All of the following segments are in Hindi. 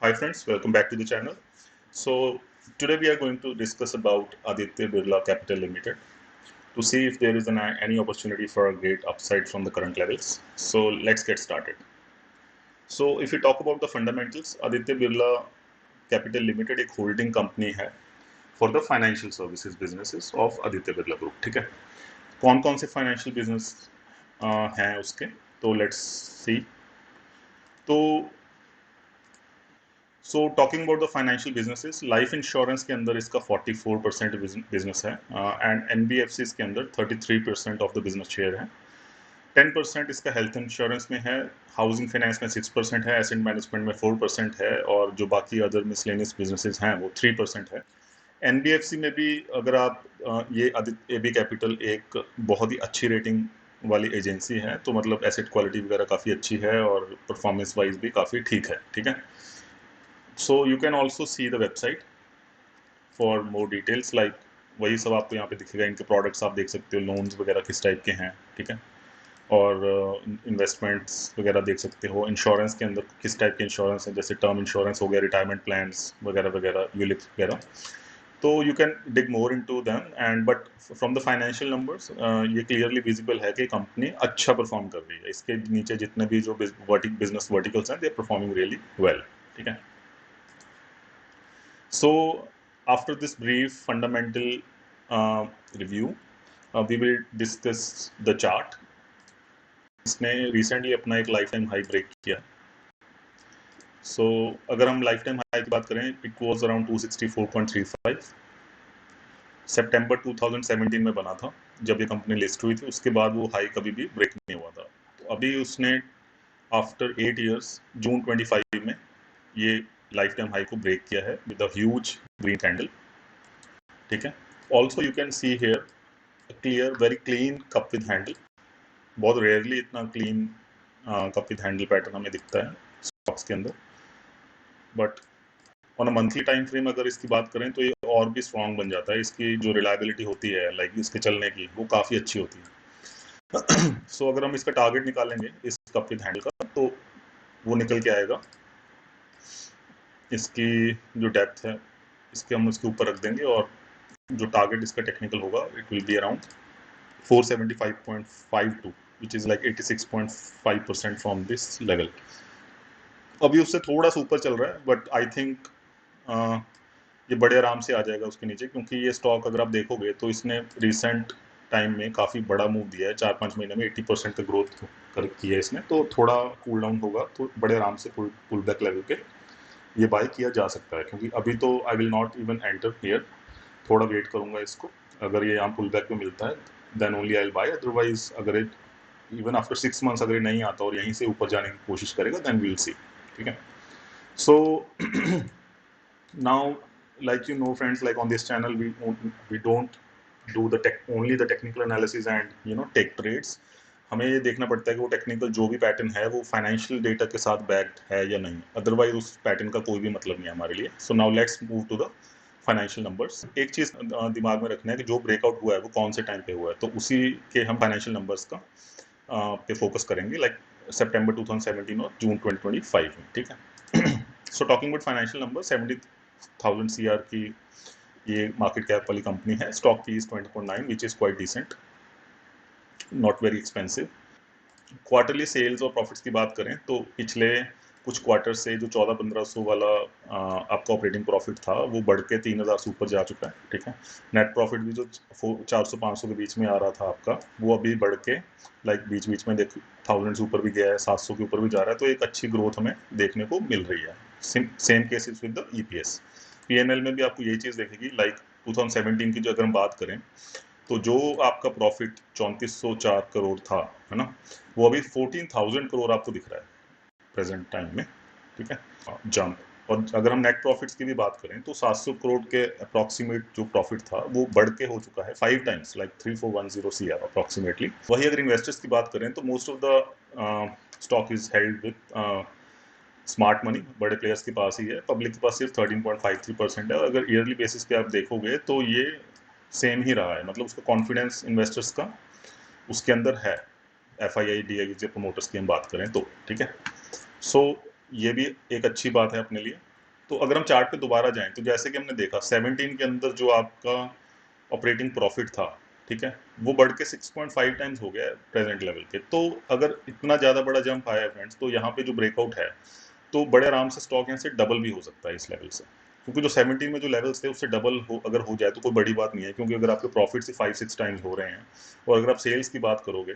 Hi friends, welcome back to the channel. So today we are going to discuss about Aditya Birla Capital Limited to see if there is any opportunity for a great upside from the current levels. So let's get started. So if we talk about the fundamentals, Aditya Birla Capital Limited एक holding company है for the financial services businesses of Aditya Birla Group. ठीक है, कौन कौन से financial business हैं उसके, तो let's see. तो सो talking about the financial businesses, life insurance के अंदर इसका 44% बिजनेस है एंड एनबीएफसी के अंदर 33% ऑफ द बिजनेस शेयर है. 10% इसका हेल्थ इंश्योरेंस में है, हाउसिंग फाइनेंस में 6% है, एसेट मैनेजमेंट में 4% है और जो बाकी अदर मिसलेनियस बिजनेसेस हैं वो 3% है. एनबीएफसी में भी अगर आप ये एबी कैपिटल एक बहुत ही अच्छी रेटिंग वाली एजेंसी है, तो मतलब एसेट क्वालिटी वगैरह काफ़ी अच्छी है और परफॉर्मेंस वाइज भी काफ़ी ठीक है. ठीक है, so you can also see the website for more details, like वही सब आपको यहाँ पे दिखेगा. इनके प्रोडक्ट्स आप देख सकते हो, लोन्स वगैरह किस टाइप के हैं, ठीक है, और इन्वेस्टमेंट्स वगैरह देख सकते हो. इंश्योरेंस के अंदर किस टाइप के इंश्योरेंस है, जैसे टर्म इंश्योरेंस हो गया, रिटायरमेंट प्लान्स वगैरह वगैरह, यूलिप वगैरह. तो you can dig more into them and but from the financial numbers ये क्लियरली विजिबल है कि कंपनी अच्छा परफॉर्म कर रही है. इसके नीचे जितने भी जो बिजनेस वर्टिकल्स हैं, they are performing really well. ठीक है. So, after this brief fundamental review, we will discuss the chart. इसने रिसेंटली अपना एक लाइफ टाइम हाई ब्रेक किया. सो अगर हम लाइफ टाइम हाई की बात करें, इट वाज अराउंड 264.35. सितंबर 2017 में बना था जब ये कंपनी लिस्ट हुई थी. उसके बाद वो हाई कभी भी ब्रेक नहीं हुआ था. तो अभी उसने आफ्टर 8 इयर्स जून 25 में ये लाइफ टाइम हाई को ब्रेक किया है with a huge green candle. ठीक है. Also you can see here clear very clean cup with handle. बहुत रेयरली इतना clean cup with handle pattern हमें दिखता है स्टॉक्स के अंदर, but on a monthly time frame अगर इसकी बात करें तो ये और भी स्ट्रांग बन जाता है. इसकी जो रिलायबिलिटी होती है, लाइक इसके चलने की, वो काफ़ी अच्छी होती है. सो अगर हम इसका टारगेट निकालेंगे इस कप विद हैंडल का, तो वो निकल के आएगा. इसकी जो डेप्थ है इसके हम उसके ऊपर रख देंगे और जो टारगेट इसका टेक्निकल होगा, it will be around 475.52, which is like 86.5% from this level. अभी उससे थोड़ा सा ऊपर चल रहा है, बट आई थिंक ये बड़े आराम से आ जाएगा उसके नीचे, क्योंकि ये स्टॉक अगर आप देखोगे तो इसने रिसेंट टाइम में काफ़ी बड़ा मूव दिया है. 4-5 महीने में 80% का ग्रोथ की है इसने. तो थोड़ा कूल डाउन होगा तो बड़े आराम से पुल बैक लेवल पे ये बाय किया जा सकता है. क्योंकि अभी तो I will not even enter here, थोड़ा वेट करूंगा इसको. अगर ये यहाँ पुल बैक में मिलता है then only I will buy. Otherwise अगर इवन आफ्टर 6 मंथ्स अगर नहीं आता और यहीं से ऊपर जाने की कोशिश करेगा, देन वी विल सी. ठीक है. So now, like you know friends, like on this channel we don't do the only the technical analysis and take trades. हमें ये देखना पड़ता है कि वो टेक्निकल जो भी पैटर्न है वो फाइनेंशियल डेटा के साथ बैक्ड है या नहीं, अदरवाइज उस पैटर्न का कोई भी मतलब नहीं है हमारे लिए. So now let's move to the financial numbers. एक चीज दिमाग में रखना है कि जो ब्रेकआउट हुआ है वो कौन से टाइम पे हुआ है, तो उसी के हम फाइनेंशियल नंबर्स का पे फोकस करेंगे, लाइक सितंबर 2017 और जून 2025 में. ठीक है. So talking about financial number, 70,000 CR की ये मार्केट कैप वाली कंपनी है. स्टॉक की 20.9, which is quite decent, not very expensive. Quarterly sales और प्रॉफिट्स की बात करें तो पिछले कुछ क्वार्टर से जो 1400-1500 वाला आपका ऑपरेटिंग प्रॉफिट था वो बढ़ के 3000 से ऊपर जा चुका है. ठीक है. नेट प्रॉफिट भी जो 400-500 के बीच में आ रहा था आपका, वो अभी बढ़ के लाइक बीच बीच में 1000 से ऊपर भी गया है, 700 के ऊपर भी जा रहा है. तो एक अच्छी ग्रोथ हमें देखने को मिल रही है. Same cases with the EPS. PNL में भी आपको यही चीज़ देखेगी. लाइक 2017 की जो अगर हम बात करें तो जो आपका प्रॉफिट 3404 करोड़ था, है ना, वो अभी 14,000 करोड़ आपको दिख रहा है प्रेजेंट टाइम में. ठीक है. जंप. और अगर हम नेट प्रॉफिट्स की भी बात करें तो 700 करोड़ के अप्रॉक्सीमेट जो प्रॉफिट था वो बढ़ के हो चुका है 5 टाइम्स, लाइक 3410 CR अप्रॉक्सीमेटली. वही अगर इन्वेस्टर्स की बात करें तो most of the stock is held with smart money, बड़े प्लेयर्स के पास ही है. पब्लिक के पास सिर्फ 13.53% है. और अगर ईयरली बेसिस पे आप देखोगे तो ये सेम ही रहा है. मतलब उसका कॉन्फिडेंस इन्वेस्टर्स का उसके अंदर है, FII DII प्रमोटर्स की हम बात करें तो. ठीक है. सो ये भी एक अच्छी बात है अपने लिए. तो अगर हम चार्ट पे दोबारा जाएं तो जैसे कि हमने देखा 17 के अंदर जो आपका ऑपरेटिंग प्रॉफिट था, ठीक है, वो बढ़ के 6.5 टाइम्स हो गया है प्रेजेंट लेवल के। तो अगर इतना ज़्यादा बड़ा जंप आया है फ्रेंड्स, तो यहाँ पे जो ब्रेकआउट है तो बड़े आराम से स्टॉक यहाँ से डबल भी हो सकता है इस लेवल से, क्योंकि जो 17 में जो लेवल्स थे उससे डबल हो अगर हो जाए तो कोई बड़ी बात नहीं है, क्योंकि अगर आपके प्रॉफिट से 5-6 टाइम्स हो रहे हैं और अगर आप सेल्स की बात करोगे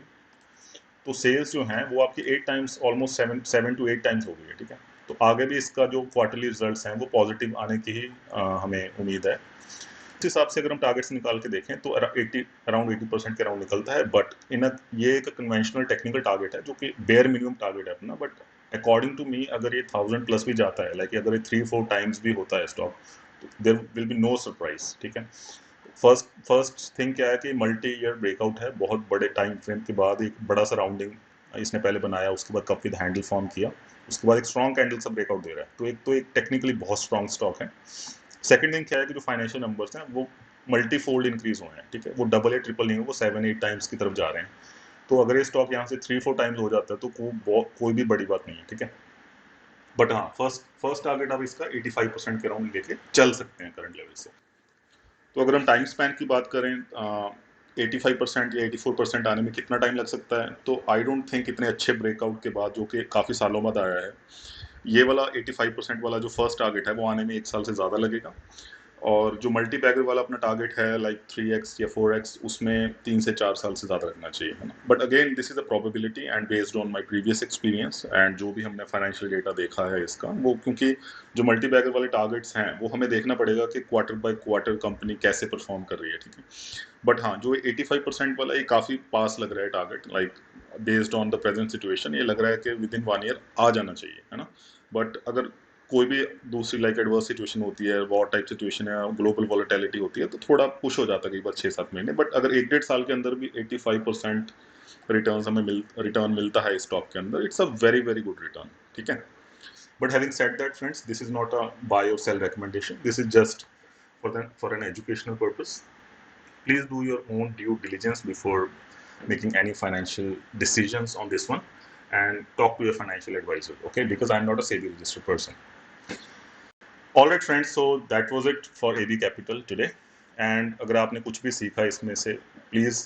तो सेल्स जो हैं वो आपकी 8 टाइम्स, ऑलमोस्ट 7 to 8 टाइम्स हो गई है, ठीक है। तो आगे भी इसका जो क्वार्टरली रिजल्ट्स हैं वो पॉजिटिव आने की ही हमें उम्मीद है। उस हिसाब से अगर हम टारगेट्स निकाल के देखें तो अराउंड 80% के अराउंड निकलता है, बट इन ये एक कन्वेंशनल टेक्निकल टारगेट है जो कि बेयर मिनिमम टारगेट है अपना। बट अकॉर्डिंग टू मी अगर ये 1000 प्लस भी जाता है, लाइक अगर ये 3-4 टाइम्स भी होता है स्टॉक, तो there will be no surprise, ठीक है। फर्स्ट थिंग क्या है कि मल्टी ईयर ब्रेकआउट है, बहुत बड़े टाइम फ्रेम के बाद एक बड़ा सा राउंडिंग इसने पहले बनाया, उसके बाद कप विद हैंडल फॉर्म किया, उसके बाद एक स्ट्रॉन्ग कैंडल सा ब्रेकआउट दे रहा है, तो एक टेक्निकली बहुत स्ट्रॉन्ग स्टॉक है। सेकंड थिंग क्या है कि जो फाइनेंशियल नंबर्स हैं वो मल्टी फोल्ड इंक्रीज हुए हैं, ठीक है, वो डबल एट ट्रिपल नहीं है, वो 7-8 टाइम्स की तरफ जा रहे हैं। तो अगर ये स्टॉक यहाँ से 3-4 टाइम्स हो जाता है तो कोई भी बड़ी बात नहीं है, ठीक है। बट हाँ, फर्स्ट टारगेट आप इसका 85% के राउंड लेके चल सकते हैं करंट लेवल से। तो अगर हम टाइम स्पैन की बात करें 85% या 84% आने में कितना टाइम लग सकता है, तो आई डोंट थिंक इतने अच्छे ब्रेकआउट के बाद, जो कि काफ़ी सालों बाद आया है, ये वाला 85% वाला जो फर्स्ट टारगेट है वो आने में 1 साल से ज़्यादा लगेगा। और जो मल्टी बैगर वाला अपना टारगेट है लाइक 3x या 4x, उसमें 3 से 4 साल से ज़्यादा लगना चाहिए, है ना। But again this is a probability and based on my previous experience and जो भी हमने फाइनेंशियल डेटा देखा है इसका, वो क्योंकि जो मल्टी बैगर वाले टारगेट्स हैं वो हमें देखना पड़ेगा कि क्वार्टर बाय क्वार्टर कंपनी कैसे परफॉर्म कर रही है, ठीक है। बट हाँ, जो 85% वाला ये काफ़ी पास लग रहा है target, like based on the present situation ये लग रहा है कि विद इन 1 ईयर आ जाना चाहिए, है ना। बट अगर कोई भी दूसरी लाइक एडवर्स सिचुएशन होती है, वॉर टाइप सिचुएशन है, ग्लोबल वॉलेटिलिटी होती है, तो थोड़ा पुश हो जाता है कई बार 6-7 महीने। बट अगर 1-1.5 साल के अंदर भी 85% रिटर्न मिलता है स्टॉक के अंदर, it's a very very good return, ठीक है। But having said that friends, this is not a buy और sell recommendation, this is just for an educational purpose. Please do your own due diligence before making any financial decisions on this one, and talk to your financial advisor, okay, because I'm not a SEBI registered person. All right friends, so that was it for AB Capital today, and agar aapne kuch bhi seekha isme se, please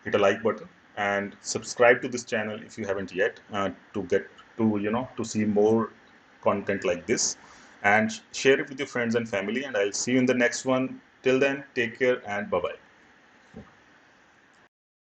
hit a like button and subscribe to this channel if you haven't yet, to get to see more content like this, and share it with your friends and family, and I'll see you in the next one. Till then, take care and bye bye.